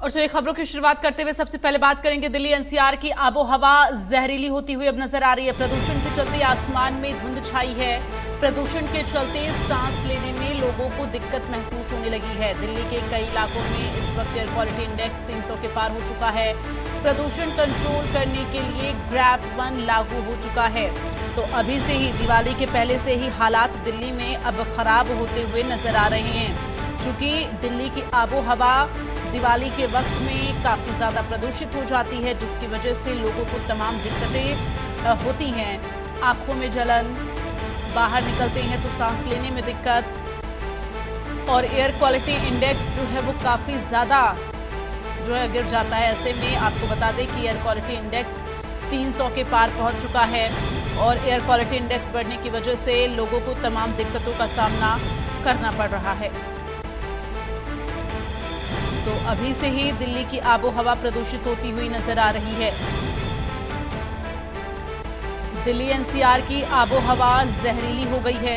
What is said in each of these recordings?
और चलिए खबरों की शुरुआत करते हुए सबसे पहले बात करेंगे दिल्ली एनसीआर की। आबो हवा जहरीली होती हुई अब नजर आ रही है। प्रदूषण के चलते आसमान में धुंध छाई है। प्रदूषण के चलते सांस लेने में लोगों को दिक्कत महसूस होने लगी है। दिल्ली के कई इलाकों में इस वक्त एयर क्वालिटी इंडेक्स 300 के पार हो चुका है। प्रदूषण कंट्रोल करने के लिए ग्रैप 1 लागू हो चुका है। तो अभी से ही दिवाली के पहले से ही हालात दिल्ली में अब खराब होते हुए नजर आ रहे हैं। चूंकि दिल्ली की आबो हवा दिवाली के वक्त में काफी ज्यादा प्रदूषित हो जाती है, जिसकी वजह से लोगों को तमाम दिक्कतें होती हैं। आंखों में जलन, बाहर निकलते हैं तो सांस लेने में दिक्कत और एयर क्वालिटी इंडेक्स जो है वो काफी ज्यादा जो है गिर जाता है। ऐसे में आपको बता दें कि एयर क्वालिटी इंडेक्स 300 के पार पहुंच चुका है और एयर क्वालिटी इंडेक्स बढ़ने की वजह से लोगों को तमाम दिक्कतों का सामना करना पड़ रहा है। तो अभी से ही दिल्ली की आबो हवा प्रदूषित होती हुई नजर आ रही है। दिल्ली एनसीआर की आबो हवा जहरीली हो गई है।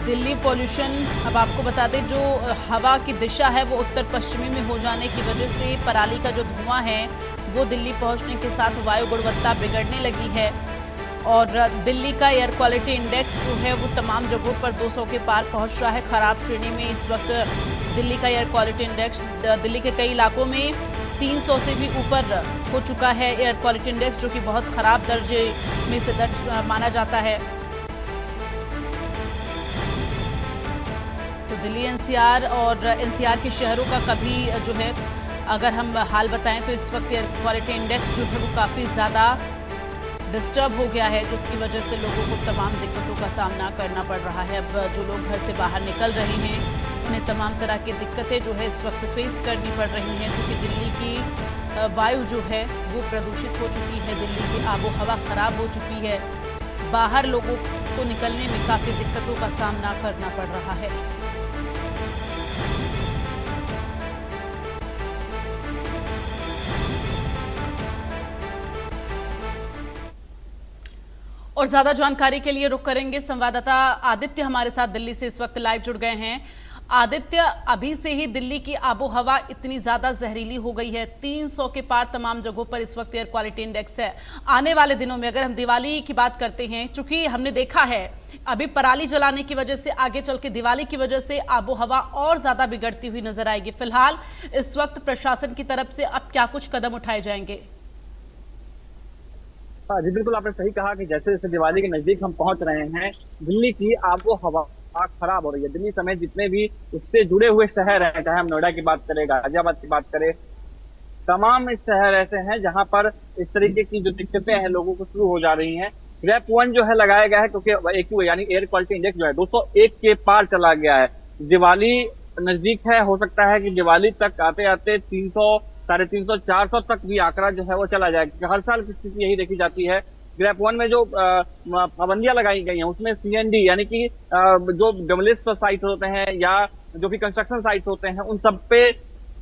दिल्ली पॉल्यूशन, अब आपको बता दें, जो हवा की दिशा है वो उत्तर पश्चिमी में हो जाने की वजह से पराली का जो धुआं है वो दिल्ली पहुंचने के साथ वायु गुणवत्ता बिगड़ने लगी है। और दिल्ली का एयर क्वालिटी इंडेक्स जो है वो तमाम जगहों पर 200 के पार पहुंच रहा है। खराब श्रेणी में इस वक्त दिल्ली का एयर क्वालिटी इंडेक्स दिल्ली के कई इलाकों में 300 से भी ऊपर हो चुका है एयर क्वालिटी इंडेक्स, जो कि बहुत खराब दर्जे में से दर्ज माना जाता है। तो दिल्ली एनसीआर और एनसीआर के शहरों का कभी जो है अगर हम हाल बताएं तो इस वक्त एयर क्वालिटी इंडेक्स जो है वो काफ़ी ज़्यादा डिस्टर्ब हो गया है, जिसकी वजह से लोगों को तमाम दिक्कतों का सामना करना पड़ रहा है। अब जो लोग घर से बाहर निकल रहे हैं उन्हें तमाम तरह की दिक्कतें जो है इस वक्त फेस करनी पड़ रही हैं, क्योंकि दिल्ली की वायु जो है वो प्रदूषित हो चुकी है। दिल्ली की आबो हवा खराब हो चुकी है। बाहर लोगों को निकलने में काफ़ी दिक्कतों का सामना करना पड़ रहा है। और ज्यादा जानकारी के लिए रुक करेंगे संवाददाता आदित्य हमारे साथ दिल्ली से इस वक्त लाइव जुड़ गए हैं। आदित्य, अभी से ही दिल्ली की आबो हवा इतनी ज्यादा जहरीली हो गई है, 300 के पार तमाम जगहों पर इस वक्त एयर क्वालिटी इंडेक्स है। आने वाले दिनों में अगर हम दिवाली की बात करते हैं, चूंकि हमने देखा है अभी पराली जलाने की वजह से आगे चल के दिवाली की वजह से आबो हवा और ज्यादा बिगड़ती हुई नजर आएगी। फिलहाल इस वक्त प्रशासन की तरफ से अब क्या कुछ कदम उठाए जाएंगे? हाँ जी, बिल्कुल आपने सही कहा कि जैसे जैसे दिवाली के नजदीक हम पहुंच रहे हैं, दिल्ली की आबो हवा खराब हो रही है। दिल्ली समेत जितने भी उससे जुड़े हुए शहर हैं, चाहे हम नोएडा की बात करें, गाजियाबाद की बात करें, तमाम शहर ऐसे हैं जहां पर इस तरीके की जो दिक्कतें हैं लोगों को शुरू हो जा रही हैं। ग्रैप 1 जो है लगाया गया है, क्योंकि AQI यानी एयर क्वालिटी इंडेक्स जो है 201 के पार चला गया है। दिवाली नजदीक है, हो सकता है कि दिवाली तक आते आते 300, 350, 400 तक भी आंकड़ा जो है वो चला जाए, क्योंकि हर साल की स्थिति यही देखी जाती है। ग्रैप 1 में जो पाबंदियां लगाई गई हैं उसमें CND यानी कि जो डेमोलिश साइट होते हैं या जो भी कंस्ट्रक्शन साइट होते हैं उन सब पे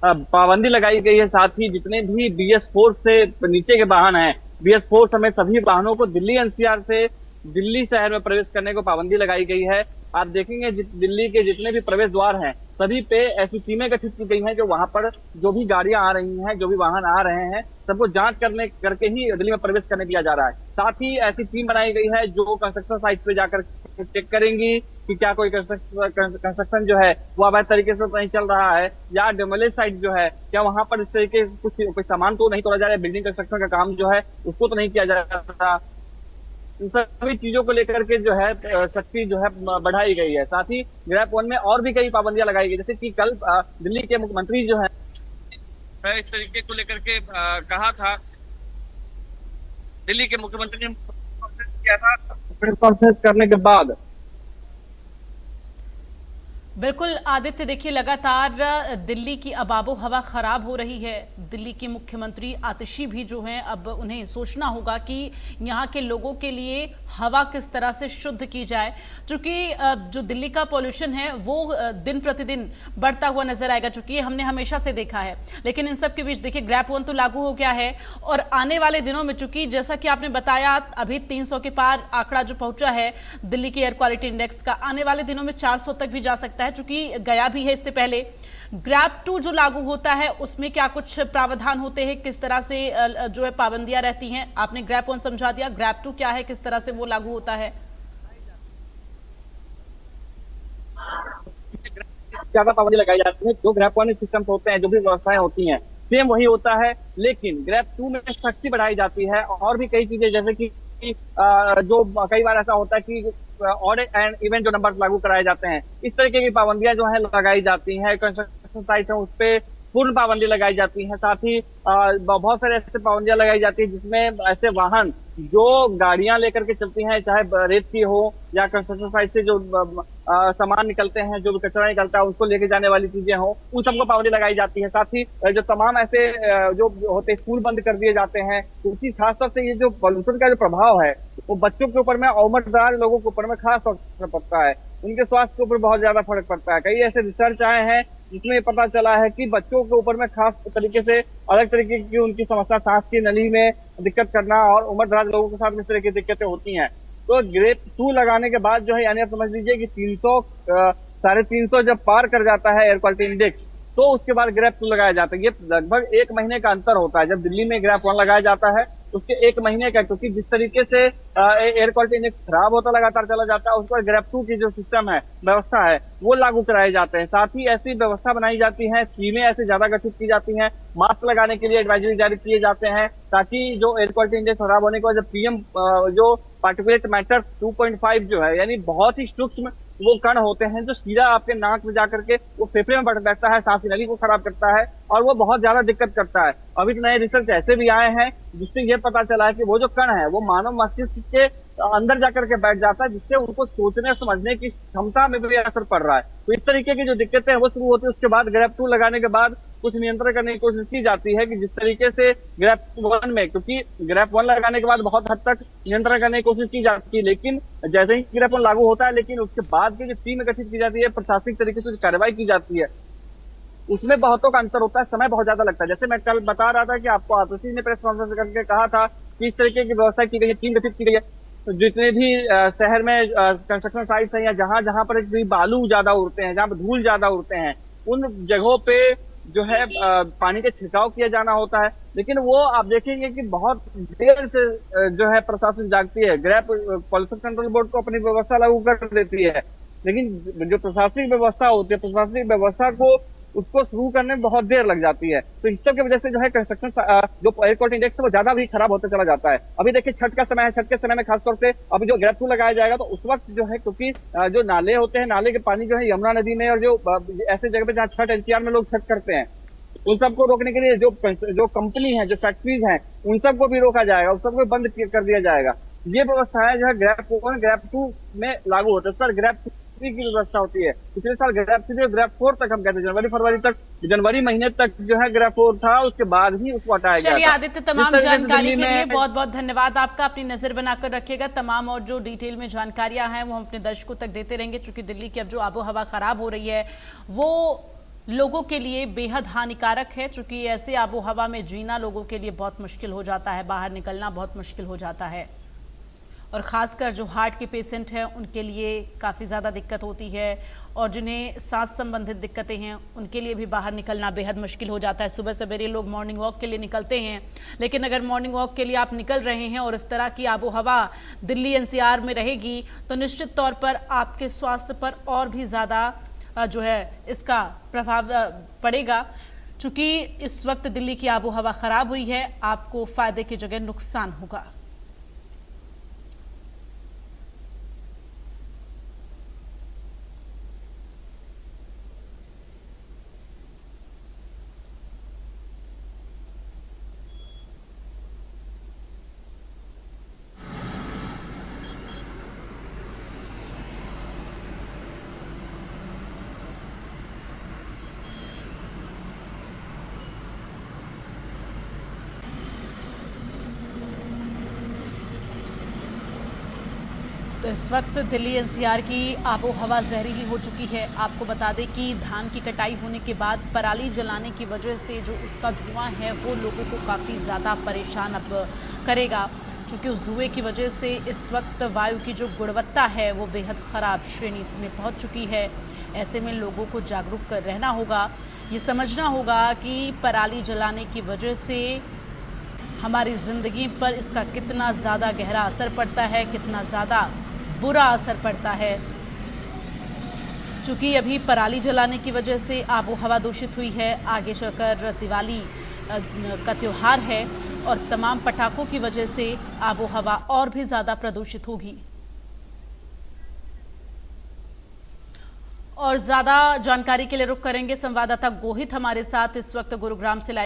पाबंदी लगाई गई है। साथ ही जितने भी BS4 से नीचे के वाहन हैं, BS4 समेत सभी वाहनों को दिल्ली NCR से दिल्ली शहर में प्रवेश करने को पाबंदी लगाई गई है। आप देखेंगे दिल्ली के जितने भी प्रवेश द्वार हैं सभी पे ऐसी टीमें गठित की गई हैं जो वहां पर जो भी गाड़ियां आ रही हैं, जो भी वाहन आ रहे हैं, सबको जांच करके ही दिल्ली में प्रवेश करने दिया जा रहा है। साथ ही ऐसी टीम बनाई गई है जो कंस्ट्रक्शन साइट पे जाकर चेक करेंगी कि क्या कोई कंस्ट्रक्शन जो है वो अवैध तरीके से नहीं चल रहा है, या डेमोलिश साइट जो है क्या वहां पर इस तरीके कोई सामान तो नहीं तोड़ा जा रहा है, बिल्डिंग कंस्ट्रक्शन का काम जो है उसको तो नहीं किया जा रहा। इन सभी चीजों को लेकर के जो है सख्ती जो है बढ़ाई गई है। साथ ही ग्रैप 1 में और भी कई पाबंदियां लगाई गई, जैसे कि कल दिल्ली के मुख्यमंत्री जो है इस तरीके को लेकर के कहा था। दिल्ली के मुख्यमंत्री ने प्रेस कॉन्फ्रेंस करने के बाद बिल्कुल आदित्य, देखिए लगातार दिल्ली की अब आबो हवा खराब हो रही है। दिल्ली के मुख्यमंत्री आतिशी भी जो हैं, अब उन्हें सोचना होगा कि यहाँ के लोगों के लिए हवा किस तरह से शुद्ध की जाए, क्योंकि जो दिल्ली का पॉल्यूशन है वो दिन प्रतिदिन बढ़ता हुआ नजर आएगा, चूंकि ये हमने हमेशा से देखा है। लेकिन इन सब के बीच देखिए ग्रैप 1 तो लागू हो गया है, और आने वाले दिनों में, चूंकि जैसा कि आपने बताया अभी 300 के पार आंकड़ा जो पहुंचा है दिल्ली के एयर क्वालिटी इंडेक्स का, आने वाले दिनों में 400 तक भी जा सकता है, चूंकि गया भी है इससे पहले। ग्रैप 2 जो लागू होता है उसमें क्या कुछ प्रावधान होते हैं, किस तरह से जो है पाबंदियां रहती हैं? आपने ग्रैप 1 समझा दिया, ग्रैप 2 क्या है, किस तरह से वो लागू होता है? ज्यादा पाबंदी लगाई जाती है। जो ग्रैप 1 सिस्टम होते हैं, जो भी व्यवस्थाएं होती हैं, सेम वही होता है, लेकिन ग्रैप 2 में सख्ती बढ़ाई जाती है। और भी कई चीजें, जैसे कि जो कई बार ऐसा होता है कि ऑड एंड इवन जो नंबर लागू कराए जाते हैं, इस तरीके की पाबंदियां जो है लगाई जाती हैं। कंस्ट्रक्शन साइट है उस पर पूर्ण पाबंदी लगाई जाती है। साथ ही बहुत सारे ऐसे पाबंदियां लगाई जाती है जिसमें ऐसे वाहन जो गाड़ियां लेकर के चलती हैं, चाहे रेत की हो या कंस्ट्रक्शन साइट से जो सामान निकलते हैं, जो कचरा निकलता है, उसको लेके जाने वाली चीजें हो, उन सबको पाबंदी लगाई जाती है। साथ ही जो तमाम ऐसे जो होते स्कूल बंद कर दिए जाते हैं, क्योंकि खासतौर से ये जो पॉल्यूशन का जो प्रभाव है वो बच्चों के ऊपर में, उम्रदराज लोगों के ऊपर में खास तौर पर पड़ता है। उनके स्वास्थ्य के ऊपर बहुत ज्यादा फर्क पड़ता है। कई ऐसे रिसर्च आए हैं जिसमें पता चला है कि बच्चों के ऊपर में खास तरीके से अलग तरीके की उनकी समस्या, सांस की नली में दिक्कत करना, और उम्रदराज लोगों के साथ इस तरह की दिक्कतें होती हैं। तो ग्रेप 2 लगाने के बाद जो है, यानी आप समझ लीजिए कि 300 350 जब पार कर जाता है एयर क्वालिटी इंडेक्स, तो उसके बाद ग्रैप 2 लगाया जाता है। ये लगभग 1 महीने का अंतर होता है। जब दिल्ली में ग्रैप 1 लगाया जाता है उसके 1 महीने का, क्योंकि जिस तरीके से एयर क्वालिटी इंडेक्स खराब होता लगातार चला जाता है, उसके बाद ग्रैप 2 की जो सिस्टम है, व्यवस्था है, वो लागू कराए जाते हैं। साथ ही ऐसी व्यवस्था बनाई जाती है, स्कीमें ऐसे ज्यादा गठित की जाती हैं, मास्क लगाने के लिए एडवाइजरी जारी किए जाते हैं, ताकि जो एयर क्वालिटी इंडेक्स खराब होने के बाद जब पीएम जो पार्टिकुलेट मैटर 2.5 जो है, यानी बहुत ही सूक्ष्म वो कण होते हैं जो सीधा आपके नाक में जाकर के वो फेफड़े में बैठता है, सांस की नली को खराब करता है, और वो बहुत ज्यादा दिक्कत करता है। अभी तो नए रिसर्च ऐसे भी आए हैं जिससे ये पता चला है कि वो जो कण है वो मानव मस्तिष्क के अंदर जाकर के बैठ जाता है, जिससे उनको सोचने समझने की क्षमता में भी असर पड़ रहा है। तो इस तरीके की जो दिक्कतें हैं वो शुरू होती है। उसके बाद ग्रैप 2 लगाने के बाद कुछ नियंत्रण करने की कोशिश की जाती है, कि जिस तरीके से ग्रैप 1 में, क्योंकि ग्रैप 1 लगाने के बाद बहुत हद तक नियंत्रण करने की कोशिश की जाती है, लेकिन जैसे ही ग्रैप 1 लागू होता है, लेकिन उसके बाद की जो टीम गठित की जाती है, प्रशासनिक तरीके से कार्रवाई की जाती है, उसमें बहुतों का अंतर होता है, समय बहुत ज्यादा लगता है। जैसे मैं कल बता रहा था कि आपको आतिशी ने प्रेस कॉन्फ्रेंस करके कहा था कि इस तरीके की व्यवस्था की गई है, टीम गठित की गई है। तो जितने भी शहर में कंस्ट्रक्शन साइट्स हैं, या जहां जहां पर बालू ज्यादा उड़ते हैं, जहां पर धूल ज्यादा उड़ते हैं, उन जगहों पे जो है पानी का छिड़काव किया जाना होता है। लेकिन वो आप देखेंगे कि बहुत देर से जो है प्रशासन जागती है। ग्रैप पॉल्यूशन कंट्रोल बोर्ड को अपनी व्यवस्था लागू कर देती है, लेकिन जो प्रशासनिक व्यवस्था होती है, प्रशासनिक व्यवस्था को उसको शुरू करने में बहुत देर लग जाती है। तो इस सब की वजह से जो है कंस्ट्रक्शन जो एयर क्वालिटी इंडेक्स है वो ज्यादा भी खराब होता चला जाता है। अभी देखिए छठ का समय है, छठ के समय में खासतौर से अभी जो ग्रैप 2 लगाया जाएगा, तो उस वक्त जो है, क्योंकि जो नाले होते हैं, नाले के पानी जो है यमुना नदी में, और जो ऐसे जगह पे जहाँ छठ एनसीआर में लोग छठ करते हैं, उन सबको रोकने के लिए जो कंपनी है, जो फैक्ट्रीज हैं, उन सबको भी रोका जाएगा, उन सबको बंद कर दिया जाएगा। ये व्यवस्था है जो है ग्रैप 1 ग्रैप 2 में लागू होता है। सर ग्रैप 3 की व्यवस्था होती है। पिछले साल ग्रैप 3 और ग्रैप 4 तक हम कहते हैं, जनवरी फरवरी तक, जनवरी महीने तक जो है ग्रैप 4 था, उसके बाद ही उसको हटाया गया। चलिए आदित्य, तमाम जानकारी के लिए बहुत बहुत धन्यवाद आपका। अपनी नजर बनाकर रखिएगा, तमाम और जो डिटेल में जानकारियां हैं वो हम अपने दर्शकों तक देते रहेंगे, क्योंकि दिल्ली की अब जो आबो हवा खराब हो रही है वो लोगों के लिए बेहद हानिकारक है, चूंकि ऐसे आबो हवा में जीना लोगों के लिए बहुत मुश्किल हो जाता है, बाहर निकलना बहुत मुश्किल हो जाता है, और ख़ासकर जो हार्ट के पेशेंट हैं उनके लिए काफ़ी ज़्यादा दिक्कत होती है, और जिन्हें सांस संबंधित दिक्कतें हैं उनके लिए भी बाहर निकलना बेहद मुश्किल हो जाता है। सुबह सवेरे लोग मॉर्निंग वॉक के लिए निकलते हैं, लेकिन अगर मॉर्निंग वॉक के लिए आप निकल रहे हैं और इस तरह की आबो हवा दिल्ली एनसीआर में रहेगी, तो निश्चित तौर पर आपके स्वास्थ्य पर और भी ज़्यादा जो है इसका प्रभाव पड़ेगा। चूँकि इस वक्त दिल्ली की आबो हवा ख़राब हुई है, आपको फ़ायदे की जगह नुकसान होगा। तो इस वक्त दिल्ली एनसीआर की आबो हवा जहरीली हो चुकी है। आपको बता दें कि धान की कटाई होने के बाद पराली जलाने की वजह से जो उसका धुआं है वो लोगों को काफ़ी ज़्यादा परेशान अब करेगा, क्योंकि उस धुएं की वजह से इस वक्त वायु की जो गुणवत्ता है वो बेहद ख़राब श्रेणी में पहुंच चुकी है। ऐसे में लोगों को जागरूक रहना होगा, ये समझना होगा कि पराली जलाने की वजह से हमारी ज़िंदगी पर इसका कितना ज़्यादा गहरा असर पड़ता है, कितना ज़्यादा बुरा असर पड़ता है। चूँकि अभी पराली जलाने की वजह से आबो हवा दूषित हुई है, आगे चलकर दिवाली का त्यौहार है और तमाम पटाखों की वजह से आबो हवा और भी ज़्यादा प्रदूषित होगी। और ज़्यादा जानकारी के लिए रुख करेंगे संवाददाता गोहित हमारे साथ इस वक्त गुरुग्राम से।